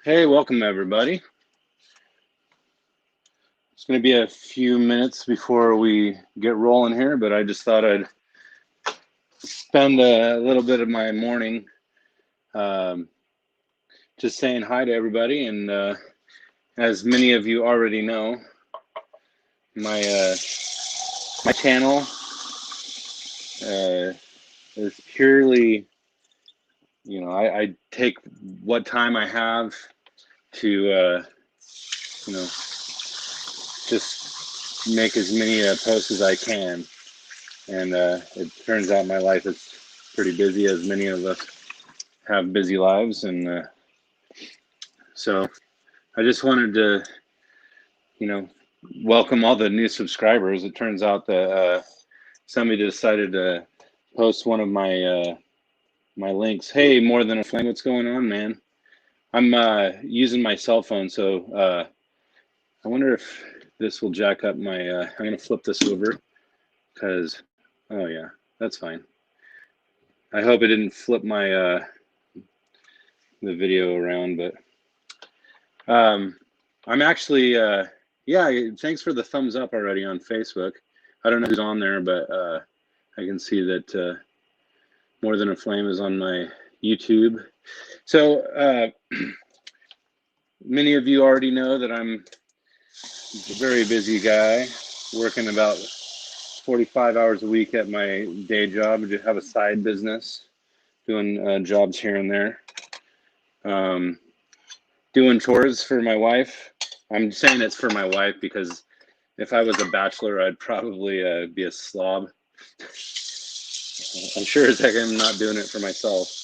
Hey, welcome everybody. It's going to be a few minutes before we get rolling here, but I just thought I'd spend a little bit of my morning just saying hi to everybody. And as many of you already know, my my channel is purely, I take what time I have to, just make as many posts as I can. And it turns out my life is pretty busy, as many of us have busy lives. And so I just wanted to, welcome all the new subscribers. It turns out that somebody decided to post one of my my links. Hey, More Than a Flame, what's going on, man? I'm using my cell phone, so I wonder if this will jack up my, I'm going to flip this over because, oh yeah, that's fine. I hope it didn't flip my, the video around, but I'm actually, yeah, thanks for the thumbs up already on Facebook. I don't know who's on there, but I can see that More Than a Flame is on my YouTube. So many of you already know that I'm a very busy guy, working about 45 hours a week at my day job. I just have a side business, doing jobs here and there. Doing chores for my wife. I'm saying it's for my wife because if I was a bachelor, I'd probably be a slob. I'm sure as heck I'm not doing it for myself.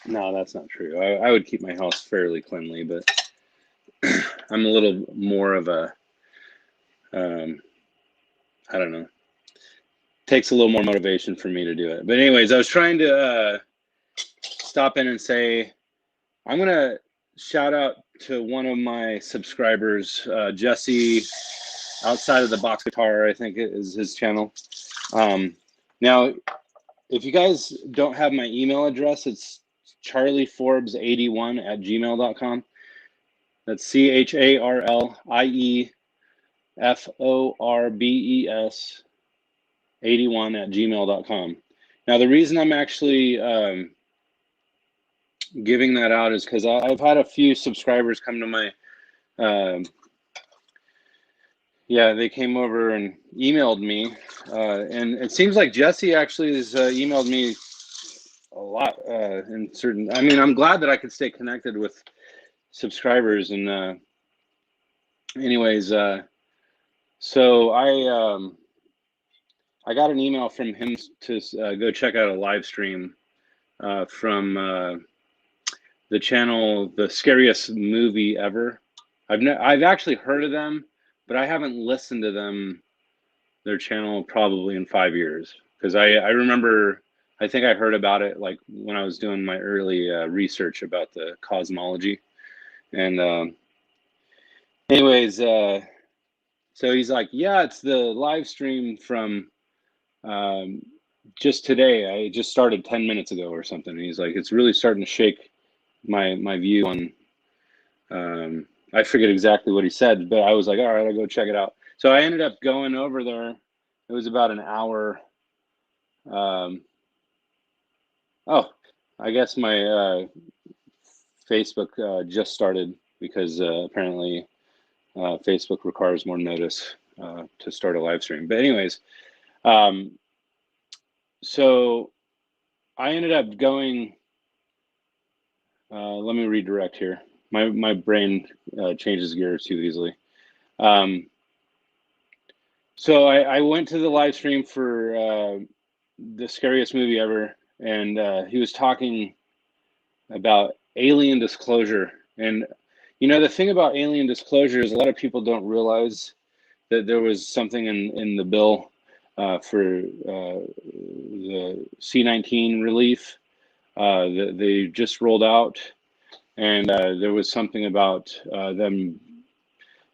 No, that's not true. I would keep my house fairly cleanly, but I'm a little more of a, I don't know. Takes a little more motivation for me to do it. But anyways, I was trying to stop in and say, I'm going to shout out to one of my subscribers, Jesse, Outside of the Box Guitar, I think it is his channel. Now, if you guys don't have my email address, it's charlieforbes81@gmail.com. That's CharlieForbes 81@gmail.com. Now, the reason I'm actually giving that out is because I've had a few subscribers come to my, yeah, they came over and emailed me, and it seems like Jesse actually has emailed me a lot in certain. I mean, I'm glad that I could stay connected with subscribers. And anyways, so I got an email from him to go check out a live stream from the channel The Scariest Movie Ever. I've actually heard of them, but I haven't listened to their channel probably in 5 years, because I remember, I think I heard about it like when I was doing my early research about the cosmology. And anyways, so he's like, yeah, it's the live stream from just today. I just started 10 minutes ago or something. And he's like, it's really starting to shake my view on, I forget exactly what he said, but I was like, all right, I'll go check it out. So I ended up going over there. It was about an hour. Oh, I guess my Facebook just started because apparently Facebook requires more notice to start a live stream. But anyways, so I ended up going, let me redirect here. My brain changes gears too easily. So I went to the live stream for The Scariest Movie Ever, and he was talking about alien disclosure. And the thing about alien disclosure is a lot of people don't realize that there was something in the bill for the C-19 relief that they just rolled out, and there was something about them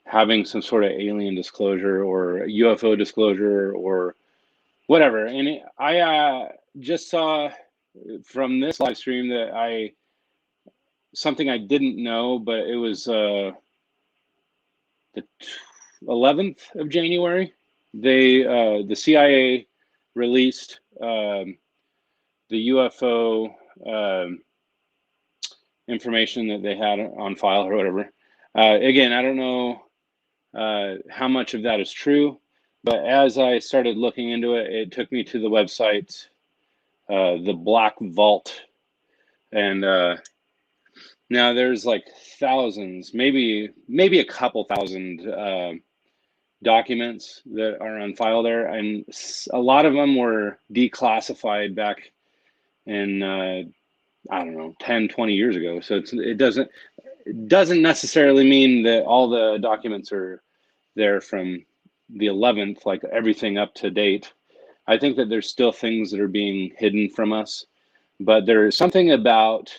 having some sort of alien disclosure or UFO disclosure or whatever. And I just saw from this live stream that something I didn't know, but it was the 11th of January. The CIA released the UFO information that they had on file or whatever. Again, I don't know how much of that is true, but as I started looking into it, it took me to the website, the Black Vault, and now there's like thousands, maybe a couple thousand documents that are on file there, and a lot of them were declassified back in I don't know, 10, 20 years ago. So it doesn't necessarily mean that all the documents are there from the 11th, like everything up to date. I think that there's still things that are being hidden from us, but there's something about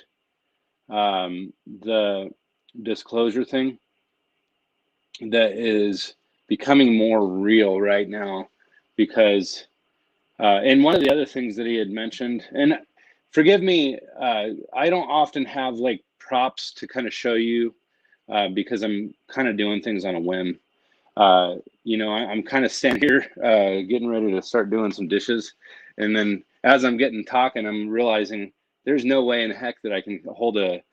the disclosure thing that is becoming more real right now, because and one of the other things that he had mentioned, and forgive me, I don't often have like props to kind of show you because I'm kind of doing things on a whim. You know, I'm kind of standing here getting ready to start doing some dishes, and then as I'm getting talking, I'm realizing there's no way in heck that I can hold a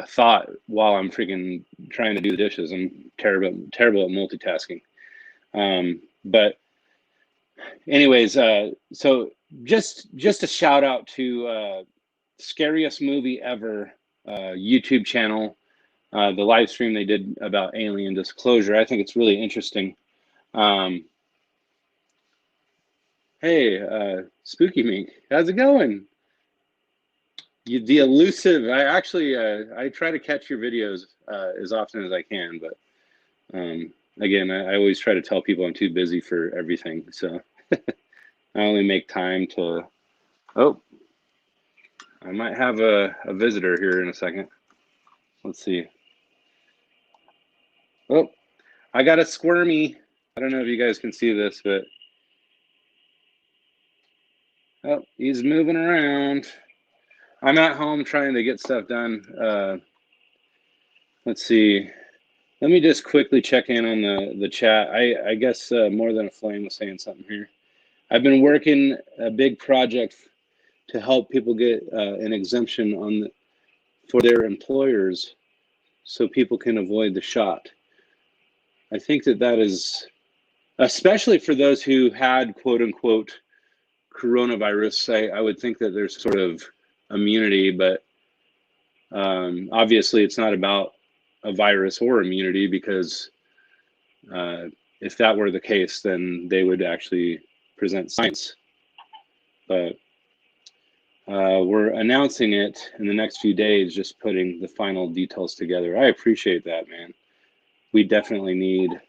thought while I'm freaking trying to do the dishes. I'm terrible at multitasking. But anyways, so just a shout out to Scariest Movie Ever YouTube channel, the live stream they did about alien disclosure. I think it's really interesting. Hey, Spooky Mink, how's it going? The elusive. I actually I try to catch your videos as often as I can, but again, I always try to tell people I'm too busy for everything, so I only make time to. Oh, I might have a visitor here in a second. Let's see. Oh, I got a squirmy. I don't know if you guys can see this, but oh, he's moving around. I'm at home trying to get stuff done. Let's see. Let me just quickly check in on the chat. I guess More Than a Flame was saying something here. I've been working a big project to help people get an exemption for their employers, so people can avoid the shot. I think that is, especially for those who had quote unquote coronavirus. I would think that there's sort of immunity, but obviously it's not about a virus or immunity, because if that were the case, then they would actually present science. But we're announcing it in the next few days, just putting the final details together. I appreciate that, man. We definitely need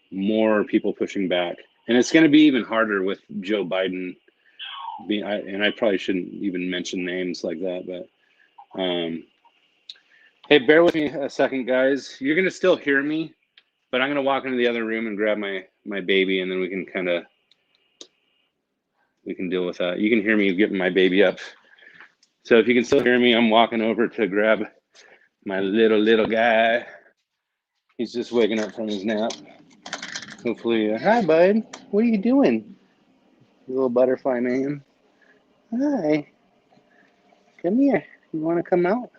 more people pushing back. And it's going to be even harder with Joe Biden being, and I probably shouldn't even mention names like that, but hey, bear with me a second, guys. You're going to still hear me, but I'm going to walk into the other room and grab my baby, and then we can deal with that. You can hear me getting my baby up. So if you can still hear me, I'm walking over to grab my little guy. He's just waking up from his nap. Hopefully, hi, bud. What are you doing? You little butterfly man. Hi. Come here. You want to come out?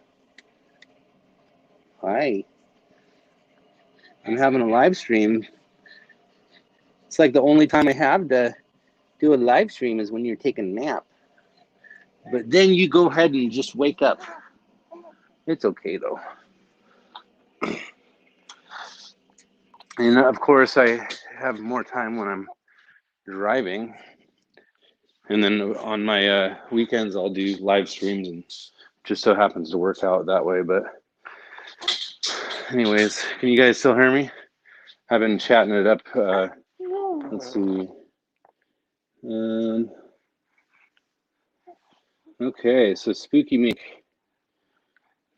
Hi. I'm having a live stream. It's like the only time I have to do a live stream is when you're taking a nap. But then you go ahead and just wake up. It's okay, though. And of course, I have more time when I'm driving. And then on my weekends, I'll do live streams, and just so happens to work out that way. But anyways, can you guys still hear me? I've been chatting it up. Let's see. Okay, so Spooky Meek.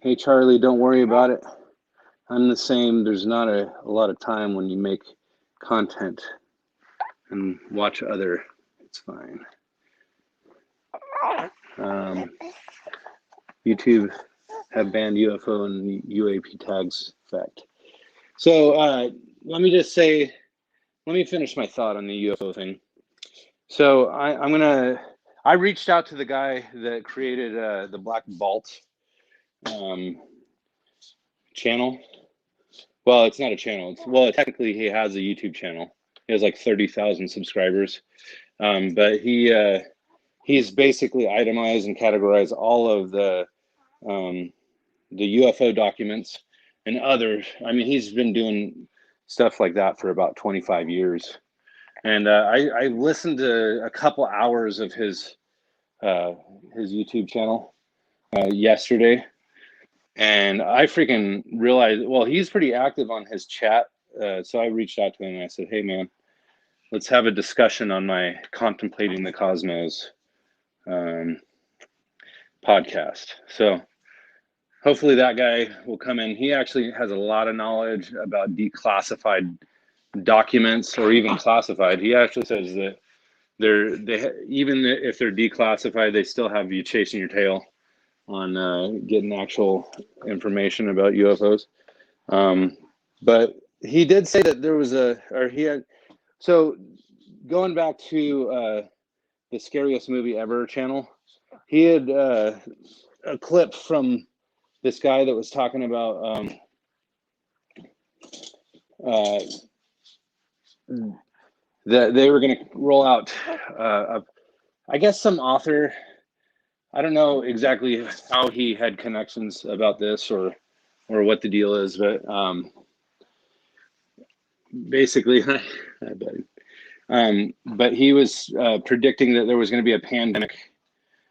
Hey, Charlie, don't worry about it. I'm the same. There's not a lot of time when you make content and watch other. It's fine. YouTube have banned UFO and UAP tags fact. So let me just say, let me finish my thought on the UFO thing. So I reached out to the guy that created the Black Vault channel. Well, it's not a channel. Well, technically he has a YouTube channel. He has like 30,000 subscribers. But he's basically itemized and categorized all of the UFO documents and other. I mean, he's been doing stuff like that for about 25 years. And I listened to a couple hours of his YouTube channel yesterday, and I freaking realized, well, he's pretty active on his chat. So I reached out to him and I said, hey, man, let's have a discussion on my Contemplating the Cosmos podcast. So hopefully that guy will come in. He actually has a lot of knowledge about declassified documents, or even classified. He actually says that even if they're declassified, they still have you chasing your tail on getting actual information about UFOs. But he did say that there was so going back to the Scariest Movie Ever channel, he had a clip from this guy that was talking about that they were going to roll out, I guess, some author. I don't know exactly how he had connections about this or what the deal is, but basically, but he was predicting that there was going to be a pandemic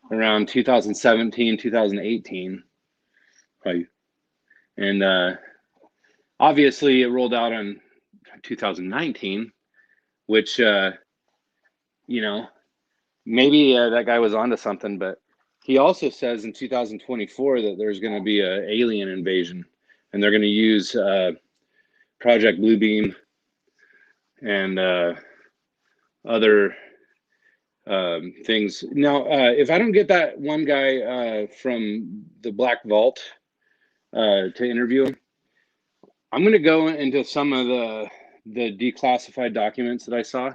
around 2017, 2018. And obviously it rolled out in 2019, which, maybe that guy was onto something, but he also says in 2024 that there's going to be an alien invasion, and they're going to use Project Bluebeam and other things. Now, if I don't get that one guy from the Black Vault to interview him, I'm going to go into some of the declassified documents that I saw,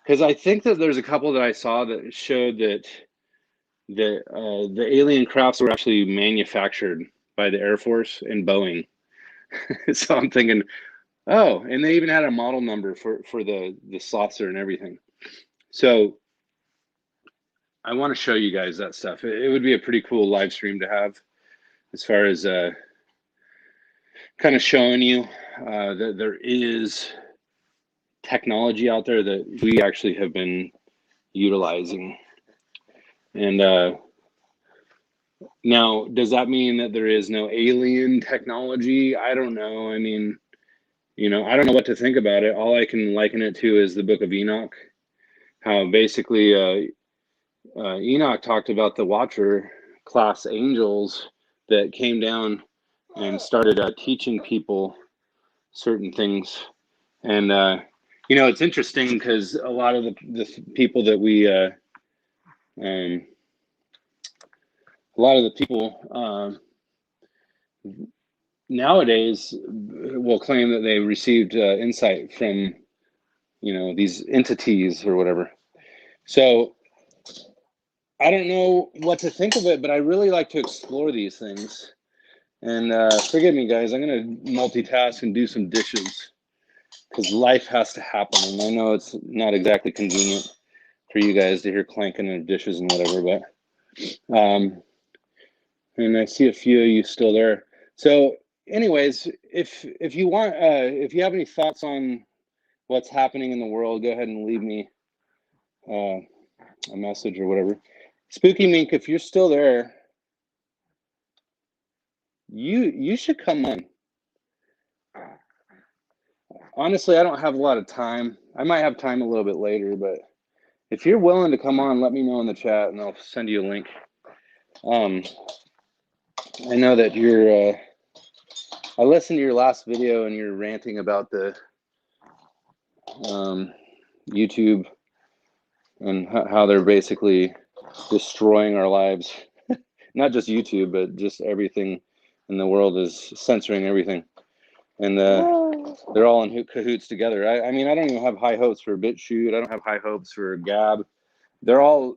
because I think that there's a couple that I saw that showed that the alien crafts were actually manufactured by the Air Force and Boeing. So I'm thinking, oh, and they even had a model number for the saucer and everything. So I want to show you guys that stuff. It would be a pretty cool live stream to have, as far as kind of showing you that there is technology out there that we actually have been utilizing. And now, does that mean that there is no alien technology? I don't know. I mean, I don't know what to think about it. All I can liken it to is the Book of Enoch, how basically Enoch talked about the Watcher class angels that came down and started teaching people certain things. And it's interesting because a lot of the people that we a lot of the people nowadays will claim that they received insight from these entities or whatever. So I don't know what to think of it, but I really like to explore these things. And forgive me, guys, I'm going to multitask and do some dishes, because life has to happen. And I know it's not exactly convenient for you guys to hear clanking of dishes and whatever, but and I see a few of you still there. So anyways, if you want, if you have any thoughts on what's happening in the world, go ahead and leave me a message or whatever. Spooky Mink, if you're still there, you should come on. Honestly, I don't have a lot of time. I might have time a little bit later, but if you're willing to come on, let me know in the chat and I'll send you a link. I know that you're I listened to your last video and you're ranting about the YouTube and how they're basically destroying our lives. not just YouTube, but just everything in the world is censoring everything. And they're all in cahoots together. I mean, I don't even have high hopes for BitChute. I don't have high hopes for Gab. They're all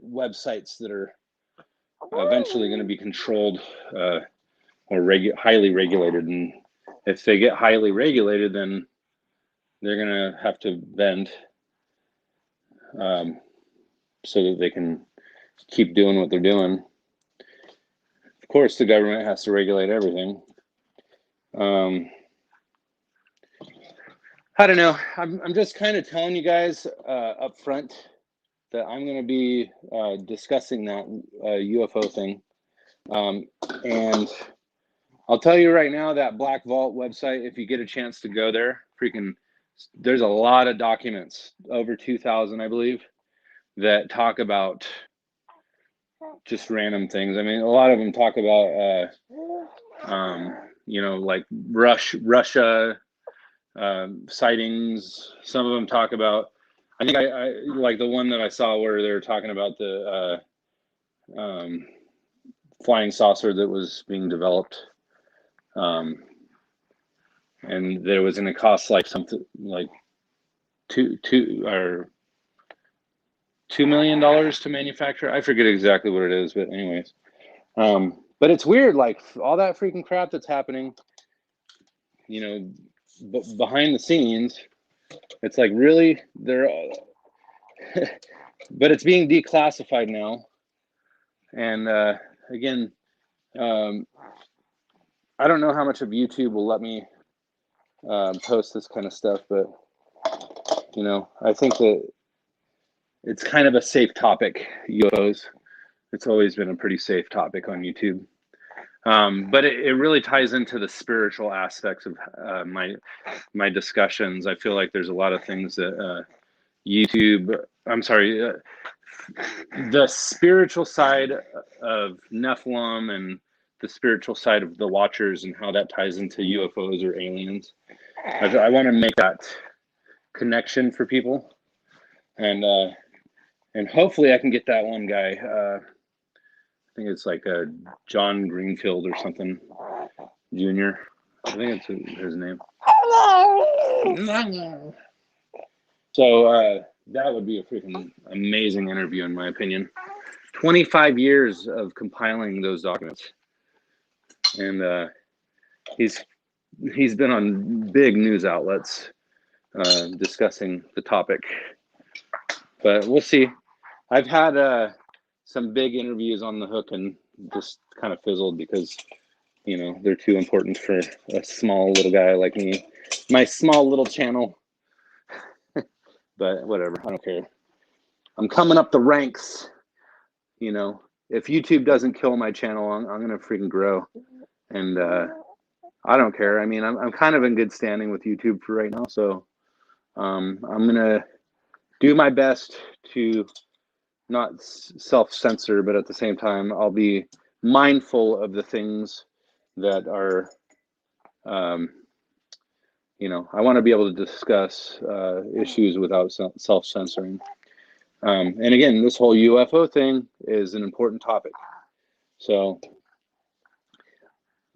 websites that are eventually going to be controlled or highly regulated. And if they get highly regulated, then they're going to have to bend so that they can keep doing what they're doing. Of course, the government has to regulate everything. I don't know. I'm just kind of telling you guys up front that I'm going to be discussing that UFO thing. And I'll tell you right now, that Black Vault website, if you get a chance to go there, there's a lot of documents, over 2,000, I believe, that talk about just random things. I mean, a lot of them talk about, like Russia sightings. Some of them talk about, I think I like the one that I saw where they were talking about the flying saucer that was being developed. And there was going to cost like something like $2 million to manufacture. I forget exactly what it is, but anyways. But it's weird, like all that freaking crap that's happening, behind the scenes. It's like, really, but it's being declassified now. And again, I don't know how much of YouTube will let me post this kind of stuff, but I think that it's kind of a safe topic, UFOs. It's always been a pretty safe topic on YouTube. But it really ties into the spiritual aspects of my discussions. I feel like there's a lot of things that the spiritual side of Nephilim and the spiritual side of the Watchers and how that ties into UFOs or aliens. I want to make that connection for people, and hopefully I can get that one guy. I think it's like John Greenfield or something, Jr. I think it's his name. So that would be a freaking amazing interview, in my opinion. 25 years of compiling those documents, and he's been on big news outlets discussing the topic. But we'll see. I've had some big interviews on the hook and just kind of fizzled because they're too important for a small little guy like me, my small little channel. But whatever, I don't care. I'm coming up the ranks. If YouTube doesn't kill my channel, I'm gonna freaking grow, and I don't care. I mean, I'm kind of in good standing with YouTube for right now, so I'm gonna do my best to not self-censor, but at the same time, I'll be mindful of the things that are, I want to be able to discuss issues without self-censoring. And again, this whole UFO thing is an important topic. So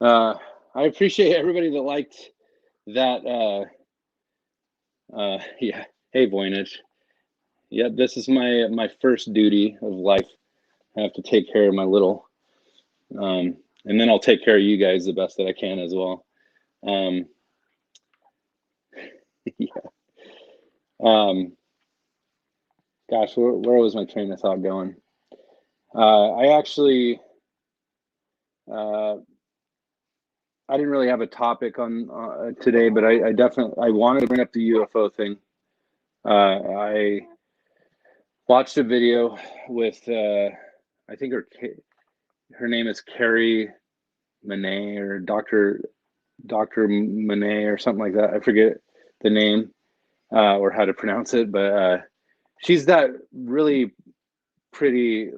I appreciate everybody that liked that. Yeah. Hey, Voynich. Yep, this is my first duty of life. I have to take care of my little, and then I'll take care of you guys the best that I can as well. Yeah. Gosh, where was my train of thought going? I actually, I didn't really have a topic on today, but I definitely wanted to bring up the UFO thing. I watched a video with I think her name is Carrie Monet or Dr. Monet or something like that. I forget the name or how to pronounce it, but she's that really pretty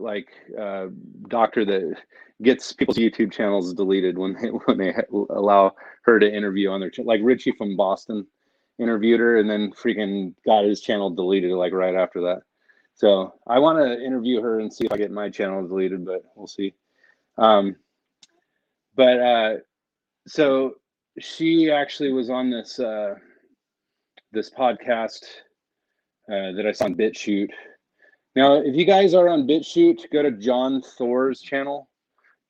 doctor that gets people's YouTube channels deleted when they allow her to interview on their channel. Like Richie from Boston interviewed her and then freaking got his channel deleted like right after that. So I want to interview her and see if I get my channel deleted, but we'll see. But so she actually was on this this podcast that I saw on BitChute. Now, if you guys are on BitChute, go to John Thor's channel.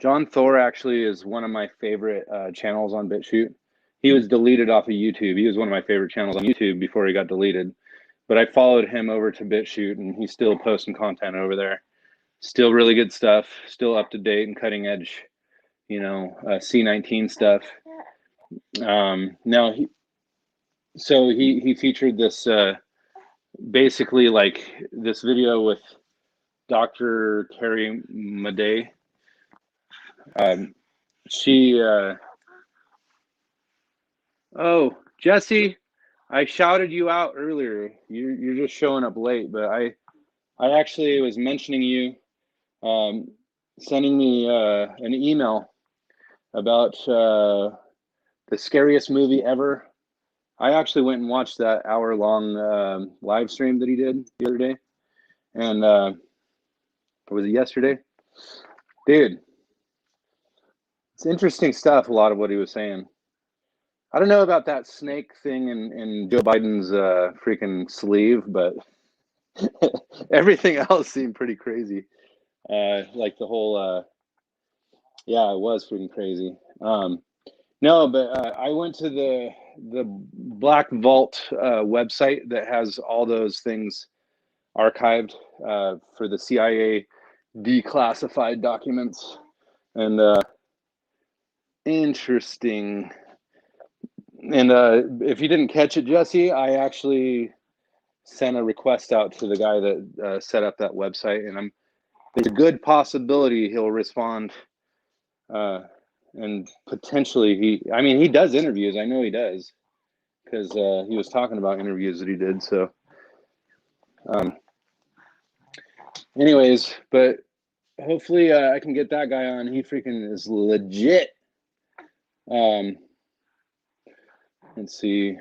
John Thor actually is one of my favorite channels on BitChute. He was deleted off of YouTube. He was one of my favorite channels on YouTube before he got deleted. But I followed him over to BitChute, and he's still posting content over there. Still really good stuff. Still up to date and cutting edge, you know, C19 stuff. Now, he featured this basically like this video with Dr. Carrie Madej. Oh, Jesse, I shouted you out earlier. You're just showing up late, but I actually was mentioning you, sending me an email about the scariest movie ever. I actually went and watched that hour-long live stream that he did the other day, and was it yesterday? Dude, it's interesting stuff. A lot of what he was saying. I don't know about that snake thing in Joe Biden's freaking sleeve, but everything else seemed pretty crazy. Like the whole, yeah, it was freaking crazy. No, but I went to the Black Vault website that has all those things archived for the CIA declassified documents, and interesting. And if you didn't catch it, Jesse, I actually sent a request out to the guy that set up that website, and there's a good possibility he'll respond. And potentially he does interviews. I know he does, because he was talking about interviews that he did. So, anyways, but hopefully I can get that guy on. He freaking is legit. Let's see.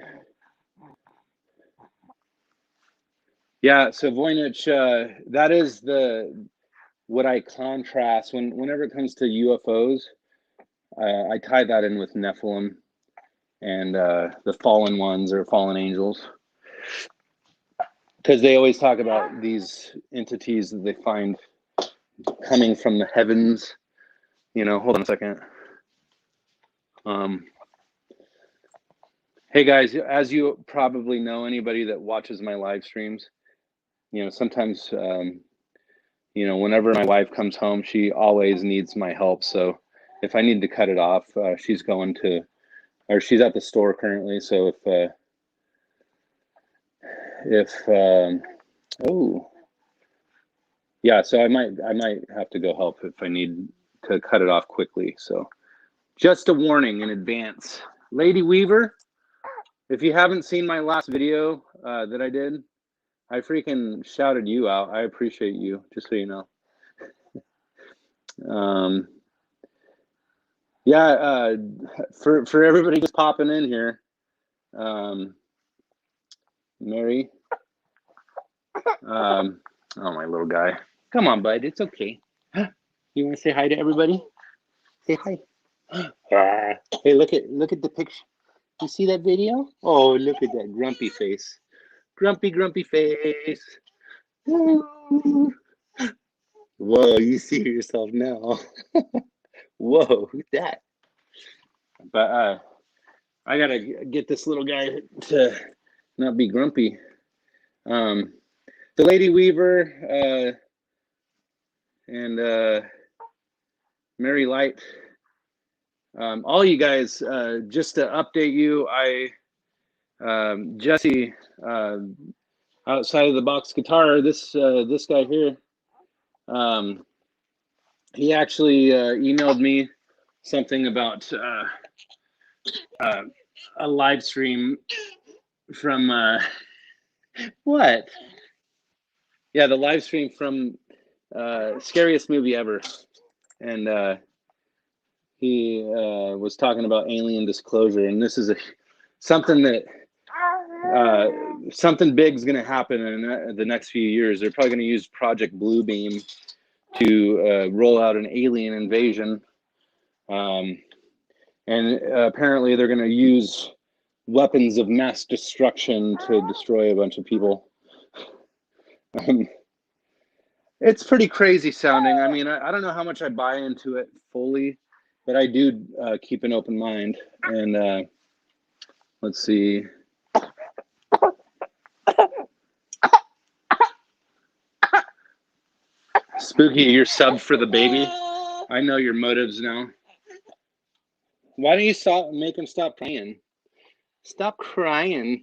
Yeah, so Voynich, that is what I contrast whenever it comes to UFOs. I tie that in with Nephilim and the fallen ones or fallen angels, because they always talk about these entities that they find coming from the heavens. You know, hold on a second. Hey guys, as you probably know, anybody that watches my live streams, you know, sometimes, you know, whenever my wife comes home, she always needs my help. So if I need to cut it off, she's she's at the store currently. So oh, yeah, so I might have to go help if I need to cut it off quickly. So just a warning in advance. Lady Weaver, if you haven't seen my last video that I did, I freaking shouted you out. I appreciate you, just so you know. Yeah, for everybody just popping in here, Mary, oh, my little guy. Come on, bud, it's okay. You want to say hi to everybody? Say hi. Hey, look at the picture. You see that video? Oh, look at that grumpy face. Grumpy face. Woo. Whoa, you see yourself now. Whoa, who's that? But I gotta get this little guy to not be grumpy. The Lady Weaver and Mary Light, all you guys, just to update you, Jesse, outside of the box guitar, this guy here, he actually emailed me something about a live stream from what? Yeah, the live stream from Scariest Movie Ever, and he was talking about alien disclosure, and this is something that something big is going to happen in the next few years. They're probably going to use Project Bluebeam to roll out an alien invasion. And apparently they're going to use weapons of mass destruction to destroy a bunch of people. It's pretty crazy sounding. I mean, I don't know how much I buy into it fully, but I do keep an open mind. And let's see. Spooky, you're subbed for the baby. I know your motives now. Why don't you make him stop crying? Stop crying.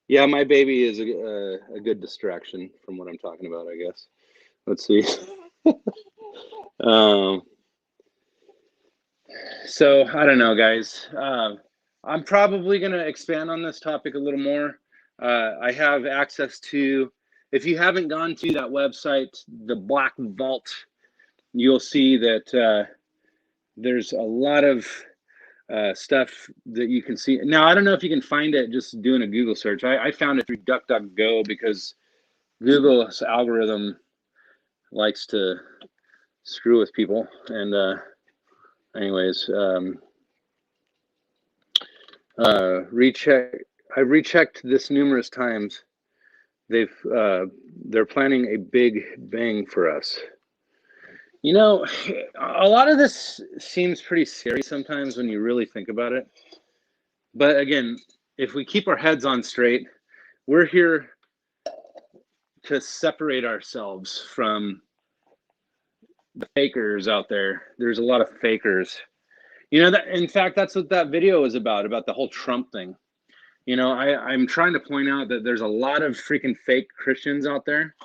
Yeah, my baby is a good distraction from what I'm talking about, I guess. Let's see. So I don't know, guys. I'm probably going to expand on this topic a little more. I have access to, if you haven't gone to that website, the Black Vault, you'll see that there's a lot of stuff that you can see. Now, I don't know if you can find it just doing a Google search. I found it through DuckDuckGo because Google's algorithm likes to screw with people. And anyways, I've rechecked this numerous times. They're planning a big bang for us. You know, a lot of this seems pretty scary sometimes when you really think about it. But again, if we keep our heads on straight, we're here to separate ourselves from the fakers out there. There's a lot of fakers. You know, that in fact, that's what that video was about the whole Trump thing. You know, I'm trying to point out that there's a lot of freaking fake Christians out there.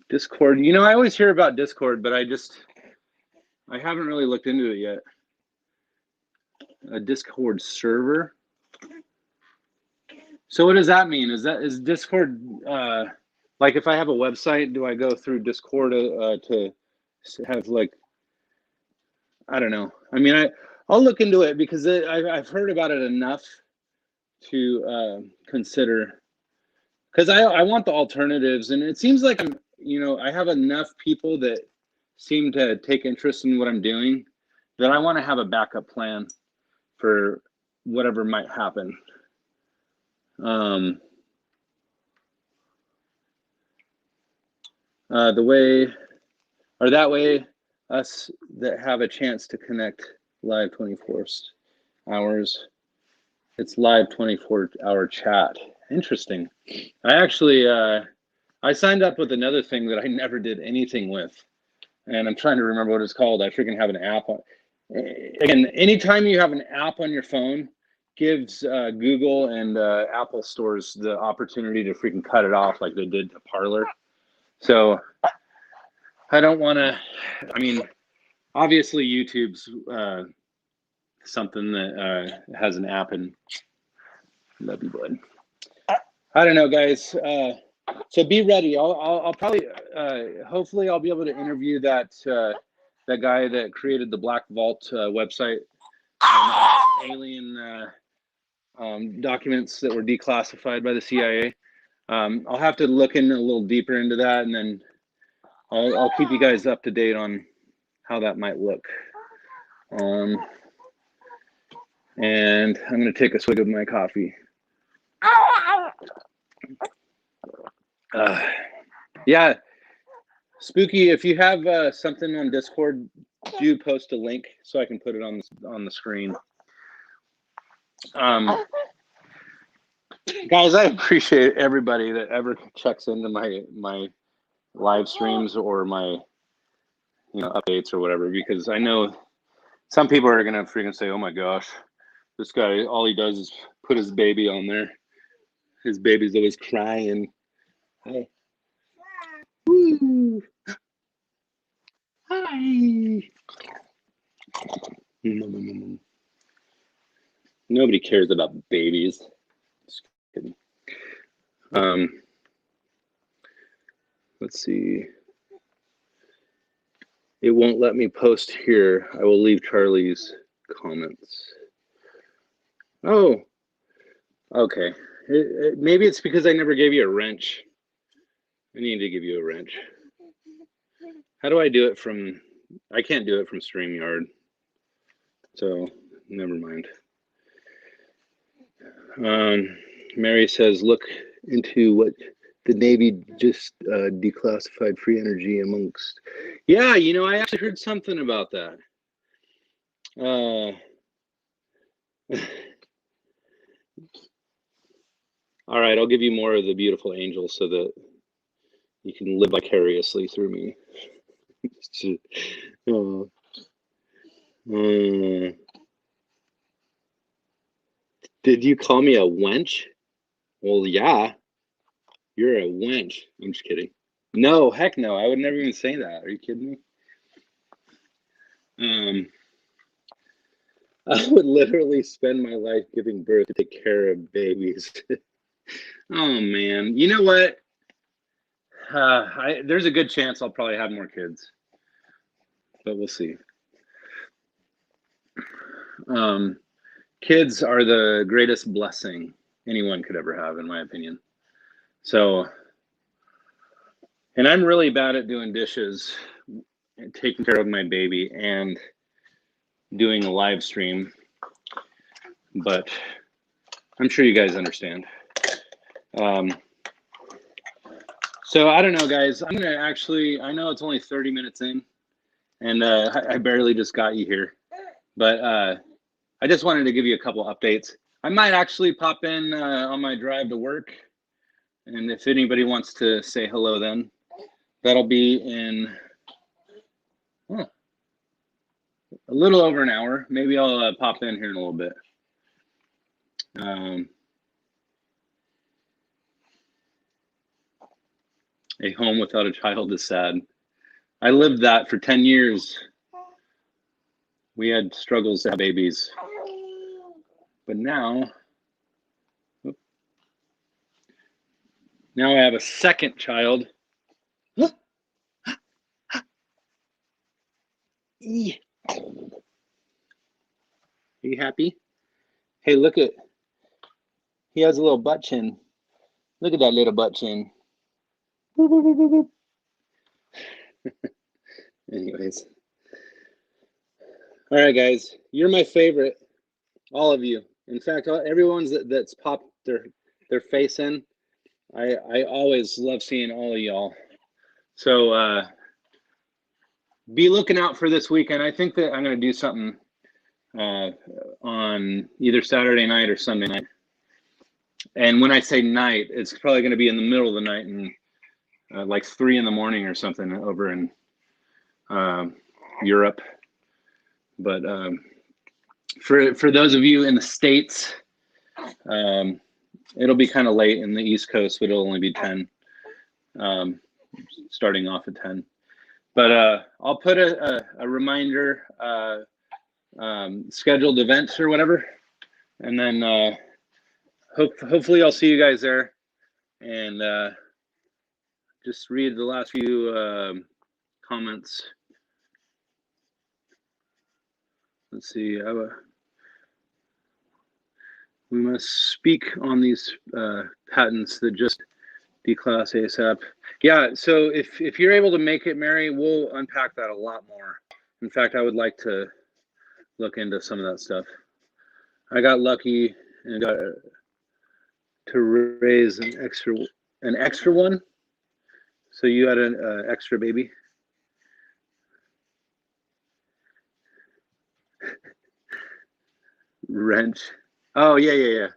Discord, you know, I always hear about Discord, but I haven't really looked into it yet. A Discord server. So what does that mean? Is Discord, like if I have a website, do I go through Discord to have like, I don't know. I mean, I'll look into it because I've heard about it enough to consider, because I want the alternatives, and it seems like I have enough people that seem to take interest in what I'm doing that I want to have a backup plan for whatever might happen. That way, us that have a chance to connect live 24 hours, it's live 24-hour chat. Interesting. I actually, I signed up with another thing that I never did anything with, and I'm trying to remember what it's called. I freaking have an app. Again, anytime you have an app on your phone, gives Google and Apple stores the opportunity to freaking cut it off like they did to Parler. So I don't want to, I mean, obviously YouTube's something that has an app, and love you, bud. I don't know, guys. So be ready. I'll probably, hopefully I'll be able to interview that guy that created the Black Vault website, alien documents that were declassified by the CIA. I'll have to look in a little deeper into that, and then I'll keep you guys up to date on how that might look. And I'm going to take a swig of my coffee. Yeah, Spooky, if you have something on Discord, do post a link so I can put it on the screen. Guys, I appreciate everybody that ever checks into my live streams or my updates or whatever, because I know some people are gonna freaking say, "Oh my gosh, this guy, all he does is put his baby on there. His baby's always crying." Hey. Woo. Hi. Nobody cares about babies. Just kidding. Let's see. It won't let me post here. I will leave Charlie's comments. Oh, okay. Maybe it's because I never gave you a wrench. I need to give you a wrench. How do I do it from? I can't do it from StreamYard, so never mind. Mary says, look into what the Navy just declassified free energy amongst. Yeah, you know, I actually heard something about that. All right, I'll give you more of the beautiful angel so that you can live vicariously through me. Did you call me a wench? Well, yeah, you're a wench. I'm just kidding. No, heck no. I would never even say that. Are you kidding me? I would literally spend my life giving birth to take care of babies. Oh man, you know what? There's a good chance I'll probably have more kids, but we'll see. Kids are the greatest blessing anyone could ever have, in my opinion. So, and I'm really bad at doing dishes, taking care of my baby, and doing a live stream, but I'm sure you guys understand. So I don't know, guys. I'm gonna actually, I know it's only 30 minutes in, and I barely just got you here, but I just wanted to give you a couple updates. I might actually pop in on my drive to work, and if anybody wants to say hello, then that'll be in a little over an hour. Maybe I'll pop in here in a little bit. A home without a child is sad. I lived that for 10 years. We had struggles to have babies. But now I have a second child. Are you happy? Hey, look at, he has a little butt chin. Look at that little butt chin. Boop, boop, boop, boop. Anyways. All right, guys. You're my favorite. All of you. In fact, everyone's that's popped their face in. I always love seeing all of y'all. So be looking out for this weekend. I think that I'm going to do something on either Saturday night or Sunday night. And when I say night, it's probably going to be in the middle of the night and like 3 in the morning or something over in Europe. But for those of you in the States, it'll be kind of late in the East Coast, but it'll only be 10, starting off at 10. But I'll put a reminder, scheduled events or whatever, and then hopefully I'll see you guys there. And just read the last few comments. Let's see. We must speak on these patents that just declass ASAP. Yeah, so if you're able to make it, Mary, we'll unpack that a lot more. In fact, I would like to look into some of that stuff. I got lucky and got to raise an extra one. So you had an extra baby. Wrench. Oh yeah.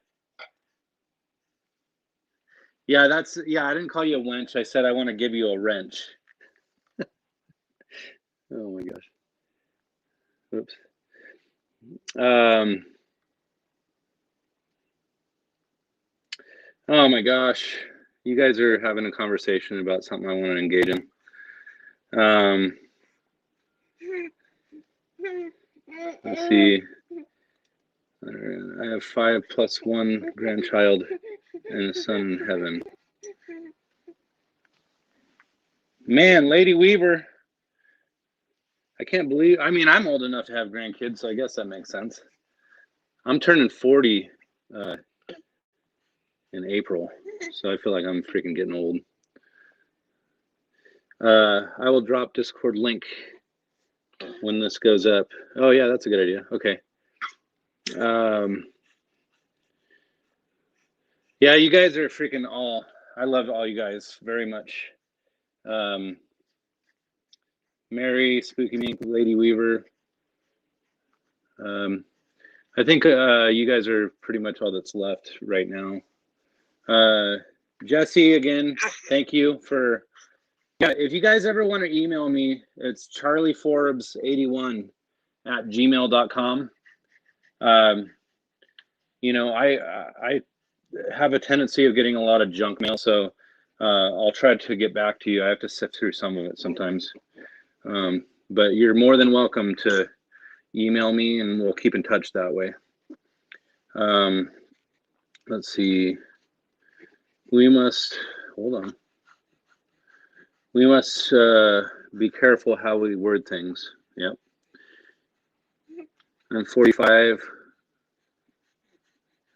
Yeah, I didn't call you a wench. I said I want to give you a wrench. Oh my gosh. Oops. Oh my gosh. You guys are having a conversation about something I want to engage in. Let's see. I have 5 + 1 grandchild and a son in heaven. Man, Lady Weaver. I can't believe, I mean, I'm old enough to have grandkids, so I guess that makes sense. I'm turning 40 in April, so I feel like I'm freaking getting old. I will drop Discord link when this goes up. Oh yeah, that's a good idea. Okay. Yeah, you guys are freaking all. I love all you guys very much. Mary, Spooky Mink, Lady Weaver. I think you guys are pretty much all that's left right now. Jesse, again, thank you for. Yeah, if you guys ever want to email me, it's charlieforbes81@gmail.com. You know, I have a tendency of getting a lot of junk mail, so I'll try to get back to you. I have to sift through some of it sometimes. But you're more than welcome to email me, and we'll keep in touch that way. Let's see. We must, hold on. We must be careful how we word things. Yep. I'm 45,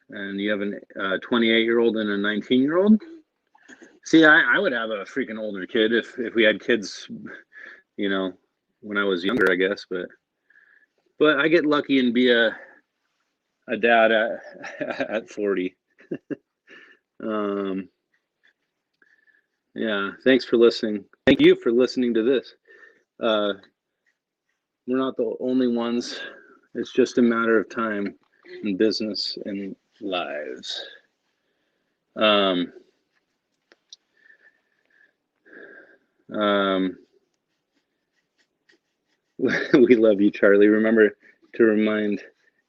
and you have a 28-year-old and a 19-year-old? See, I would have a freaking older kid if we had kids, you know, when I was younger, I guess. But I get lucky and be a dad at 40. Yeah, thanks for listening. Thank you for listening to this. We're not the only ones. It's just a matter of time in business and lives. We love you, Charlie. Remember to remind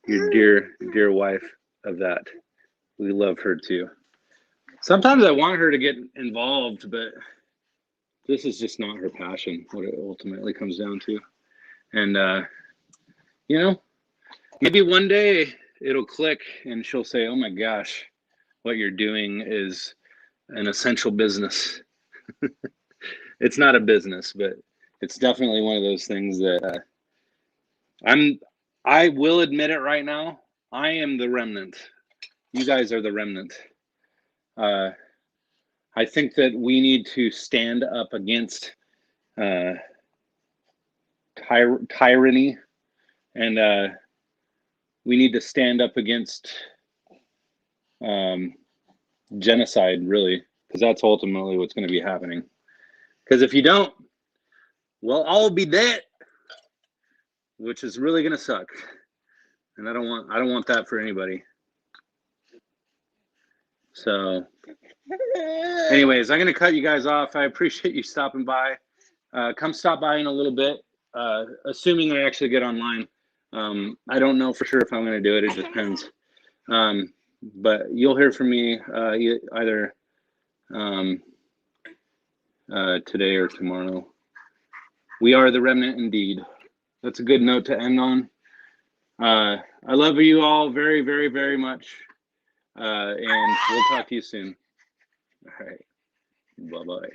your dear wife of that. We love her too. Sometimes I want her to get involved, but this is just not her passion, what it ultimately comes down to. And, you know, maybe one day it'll click and she'll say, oh my gosh, what you're doing is an essential business. It's not a business, but it's definitely one of those things that I will admit it right now. I am the remnant. You guys are the remnant. I think that we need to stand up against tyranny, and we need to stand up against genocide, really, because that's ultimately what's going to be happening. Because if you don't, we'll all be dead, which is really going to suck. And I don't want that for anybody. So anyways, I'm going to cut you guys off. I appreciate you stopping by. Come stop by in a little bit, assuming I actually get online. I don't know for sure if I'm going to do it. It depends. But you'll hear from me either today or tomorrow. We are the remnant indeed. That's a good note to end on. I love you all very, very, very much. And we'll talk to you soon. All right. Bye-bye.